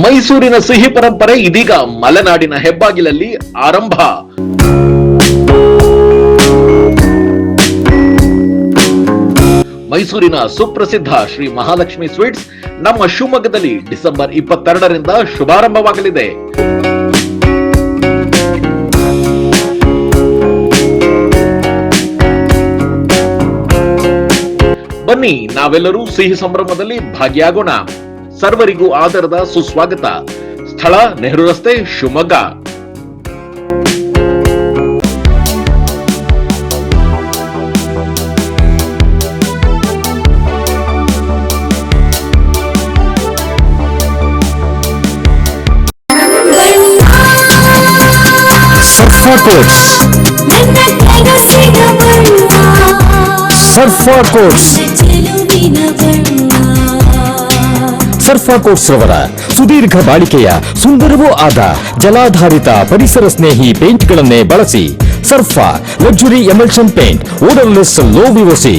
ಮೈಸೂರಿನ ಸಿಹಿ ಪರಂಪರೆ ಇದೀಗ ಮಲೆನಾಡಿನ ಹೆಬ್ಬಾಗಿಲಲ್ಲಿ ಆರಂಭ. ಮೈಸೂರಿನ ಸುಪ್ರಸಿದ್ಧ ಶ್ರೀ ಮಹಾಲಕ್ಷ್ಮಿ ಸ್ವೀಟ್ಸ್ ನಮ್ಮ ಶಿವಮೊಗ್ಗದಲ್ಲಿ ಡಿಸೆಂಬರ್ 22ರಿಂದ ಶುಭಾರಂಭವಾಗಲಿದೆ. ಬನ್ನಿ, ನಾವೆಲ್ಲರೂ ಸಿಹಿ ಸಂಭ್ರಮದಲ್ಲಿ ಭಾಗಿಯಾಗೋಣ. ಸರ್ವರಿಗೂ ಆದರದ ಸುಸ್ವಾಗತ. ಸ್ಥಳ ನೆಹರು ರಸ್ತೆ, ಶಿವಮೊಗ್ಗ. ಸರ್ಫಾ ಕೋಟ್ಸ್ ರವರ ಸುದೀರ್ಘ ಬಾಳಿಕೆಯ ಸುಂದರವೂ ಆದ ಜಲಾಧಾರಿತ ಪರಿಸರ ಸ್ನೇಹಿ ಪೇಂಟ್ಗಳನ್ನೇ ಬಳಸಿ. Surfa luxury emulsion paint, odourless, low VOC,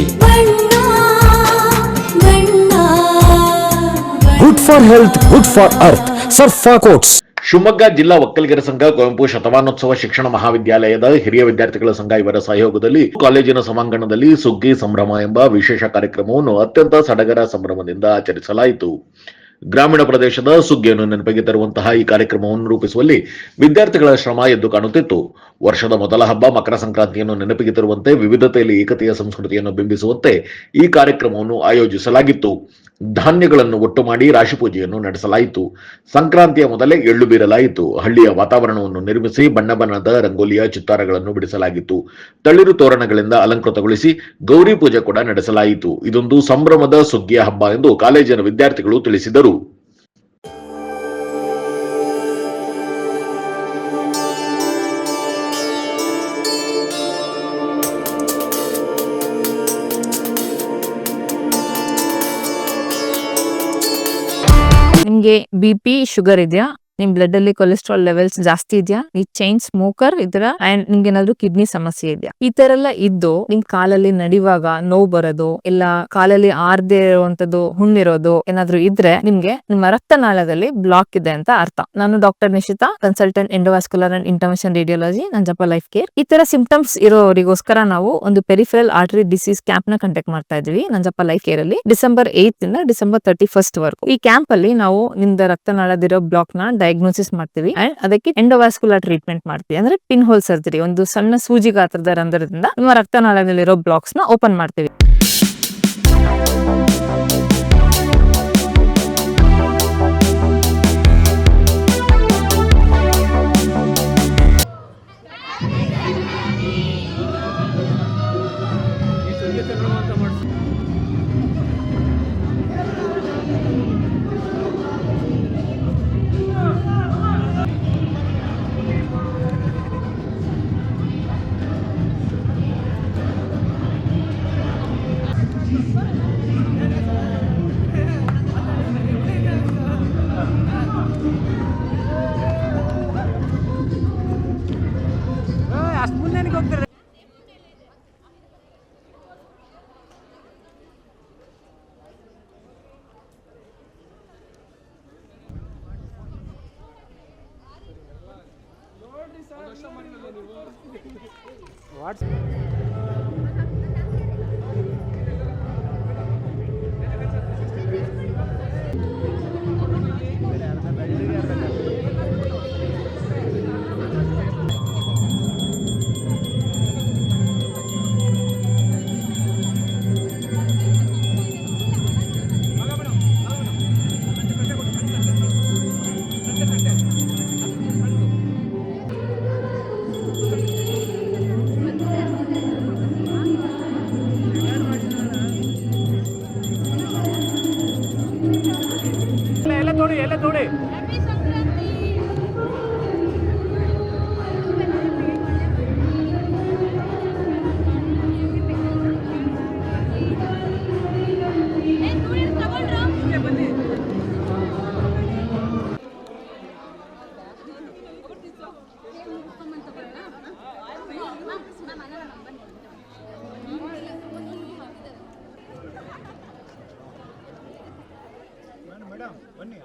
good for health, good for earth. Surfa Coats. Shivamogga ಜಿಲ್ಲಾ ಒಕ್ಕಲಿಗರ ಸಂಘ, ಕುವೆಂಪು ಶತಮಾನೋತ್ಸವ ಶಿಕ್ಷಣ ಮಹಾವಿದ್ಯಾಲಯದ ಹಿರಿಯ ವಿದ್ಯಾರ್ಥಿಗಳ ಸಂಘ ಇವರ ಸಹಯೋಗದಲ್ಲಿ ಕಾಲೇಜಿನ ಸಭಾಂಗಣದಲ್ಲಿ ಸುಗ್ಗಿ ಸಂಭ್ರಮ ಎಂಬ ವಿಶೇಷ ಕಾರ್ಯಕ್ರಮವನ್ನು ಅತ್ಯಂತ ಸಡಗರ ಸಂಭ್ರಮದಿಂದ ಆಚರಿಸಲಾಯಿತು. ಗ್ರಾಮೀಣ ಪ್ರದೇಶದ ಸುಗ್ಗಿಯನ್ನು ನೆನಪಿಗೆ ತರುವಂತಹ ಈ ಕಾರ್ಯಕ್ರಮವನ್ನು ರೂಪಿಸುವಲ್ಲಿ ವಿದ್ಯಾರ್ಥಿಗಳ ಶ್ರಮ ಎದ್ದು ಕಾಣುತ್ತಿತ್ತು. ವರ್ಷದ ಮೊದಲ ಹಬ್ಬ ಮಕರ ಸಂಕ್ರಾಂತಿಯನ್ನು ನೆನಪಿಗೆ ತರುವಂತೆ, ವಿವಿಧತೆಯಲ್ಲಿ ಏಕತೆಯ ಸಂಸ್ಕೃತಿಯನ್ನು ಬಿಂಬಿಸುವಂತೆ ಈ ಕಾರ್ಯಕ್ರಮವನ್ನು ಆಯೋಜಿಸಲಾಗಿತ್ತು. ಧಾನ್ಯಗಳನ್ನು ಒಟ್ಟು ಮಾಡಿ ರಾಶಿ ಪೂಜೆಯನ್ನು ನಡೆಸಲಾಯಿತು. ಸಂಕ್ರಾಂತಿಯ ಮೊದಲೇ ಎಳ್ಳು ಬೀರಲಾಯಿತು. ಹಳ್ಳಿಯ ವಾತಾವರಣವನ್ನು ನಿರ್ಮಿಸಿ ಬಣ್ಣ ಬಣ್ಣದ ರಂಗೋಲಿಯ ಚಿತ್ತಾರಗಳನ್ನು ಬಿಡಿಸಲಾಗಿತ್ತು. ತಳಿರು ತೋರಣಗಳಿಂದ ಅಲಂಕೃತಗೊಳಿಸಿ ಗೌರಿ ಪೂಜೆ ಕೂಡ ನಡೆಸಲಾಯಿತು. ಇದೊಂದು ಸಂಭ್ರಮದ ಸುಗ್ಗಿಯ ಹಬ್ಬ ಎಂದು ಕಾಲೇಜಿನ ವಿದ್ಯಾರ್ಥಿಗಳು ತಿಳಿಸಿದರು. ನಿಮ್ಗೆ BP ಶುಗರ್ ಇದೆಯಾ, ನಿಮ್ ಬ್ಲಡ್ ಅಲ್ಲಿ ಕೊಲೆಸ್ಟ್ರಾಲ್ ಲೆವೆಲ್ಸ್ ಜಾಸ್ತಿ ಇದೆಯಾ, ಈ ಚೈನ್ ಸ್ಮೋಕರ್ ಇದ್ರ, ಅಂಡ್ ನಿಮ್ಗೆ ಏನಾದ್ರು ಕಿಡ್ನಿ ಸಮಸ್ಯೆ ಇದೆಯಾ, ಈ ತರ ಎಲ್ಲ ಇದ್ದು ನಿಮ್ ಕಾಲಲ್ಲಿ ನಡಿವಾಗ ನೋವು ಬರೋದು, ಇಲ್ಲ ಕಾಲಲ್ಲಿ ಆರ್ದೇ ಇರುವಂತದ್ದು ಹುಣ್ಣಿರೋದು ಏನಾದ್ರು ಇದ್ರೆ ನಿಮ್ಗೆ ನಿಮ್ಮ ರಕ್ತನಾಳದಲ್ಲಿ ಬ್ಲಾಕ್ ಇದೆ ಅಂತ ಅರ್ಥ. ನಾನು doctor Nishita, consultant endovascular and intervention radiology, Nanjappa Life Care. ಈ ತರ ಸಿಂಪ್ಟಮ್ಸ್ ಇರೋರಿಗೋಸ್ಕರ ನಾವು ಒಂದು ಪೆರಿಫೆರಲ್ ಆರ್ಟರಿ ಡಿಸೀಸ್ ಕ್ಯಾಂಪ್ ನ ಕಂಡಕ್ಟ್ ಮಾಡ್ತಾ ಇದೀವಿ ನಂಜಪ್ಪ ಲೈಫ್ ಕೇರ್ ಅಲ್ಲಿ, ಡಿಸೆಂಬರ್ 8 ಇಂದ ಡಿಸೆಂಬರ್ 31 ವರೆಗೂ. ಈ ಕ್ಯಾಂಪ್ ಅಲ್ಲಿ ನಾವು ನಿಮ್ದ ರಕ್ತನಾಳದಿರೋ ಬ್ಲಾಕ್ ನ ಡಯಾಗ್ನೋಸಿಸ್ ಮಾಡ್ತೀವಿ ಅಂಡ್ ಅದಕ್ಕೆ ಎಂಡೋವಾಸ್ಕ್ಯುಲರ್ ಟ್ರೀಟ್ಮೆಂಟ್ ಮಾಡ್ತೀವಿ. ಅಂದ್ರೆ ಪಿನ್ ಹೋಲ್ ಸರ್ಜರಿ, ಒಂದು ಸಣ್ಣ ಸೂಜಿ ಗಾತ್ರದ ರಂಧ್ರದಿಂದ ನಿಮ್ಮ ರಕ್ತನಾಳದಲ್ಲಿರೋ ಬ್ಲಾಕ್ಸ್ ನ ಓಪನ್ ಮಾಡ್ತೀವಿ. ಬನ್ನಿ